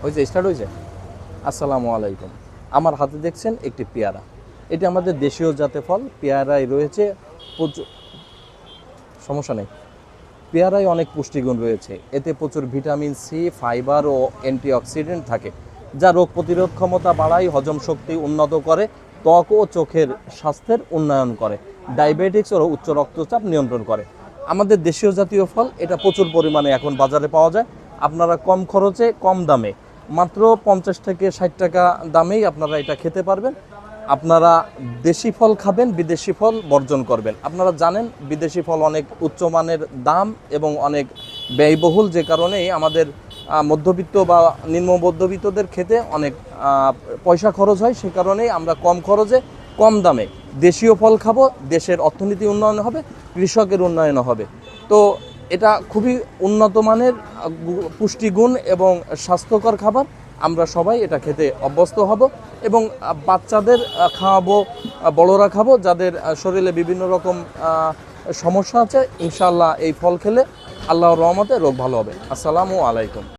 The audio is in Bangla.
হয়েছে, স্টার্ট হয়েছে। আসসালামু আলাইকুম। আমার হাতে দেখছেন একটি পেয়ারা। এটি আমাদের দেশীয় জাতের ফল। পেয়ারায় রয়েছে প্রচুর, সমস্যা নেই, পেয়ারায় অনেক পুষ্টিগুণ রয়েছে। এতে প্রচুর ভিটামিন সি, ফাইবার ও অ্যান্টিঅক্সিডেন্ট থাকে, যা রোগ প্রতিরোধ ক্ষমতা বাড়ায়, হজম শক্তি উন্নত করে, ত্বক ও চোখের স্বাস্থ্যের উন্নয়ন করে, ডায়াবেটিক্স ও উচ্চ রক্তচাপ নিয়ন্ত্রণ করে। আমাদের দেশীয় জাতীয় ফল, এটা প্রচুর পরিমাণে এখন বাজারে পাওয়া যায়। আপনারা কম খরচে কম দামে, মাত্র 50 থেকে 60 টাকা দামেই আপনারা এটা খেতে পারবেন। আপনারা দেশি ফল খাবেন, বিদেশি ফল বর্জন করবেন। আপনারা জানেন বিদেশি ফল অনেক উচ্চমানের দাম এবং অনেক ব্যয়বহুল, যে কারণেই আমাদের মধ্যবিত্ত বা নিম্ন মধ্যবিত্তদের খেতে অনেক পয়সা খরচ হয়। সে কারণেই আমরা কম খরচে কম দামে দেশীয় ফল খাবো। দেশের অর্থনীতি উন্নয়ন হবে, কৃষকের উন্নয়ন হবে। তো এটা খুবই উন্নত মানের পুষ্টিগুণ এবং স্বাস্থ্যকর খাবার। আমরা সবাই এটা খেতে অভ্যস্ত হব এবং বাচ্চাদের খাওয়াবো, বড়রা খাবো, যাদের শরীরে বিভিন্ন রকম সমস্যা আছে। ইনশাআল্লাহ এই ফল খেলে আল্লাহর রহমতে রোগ ভালো হবে। আসসালামু আলাইকুম।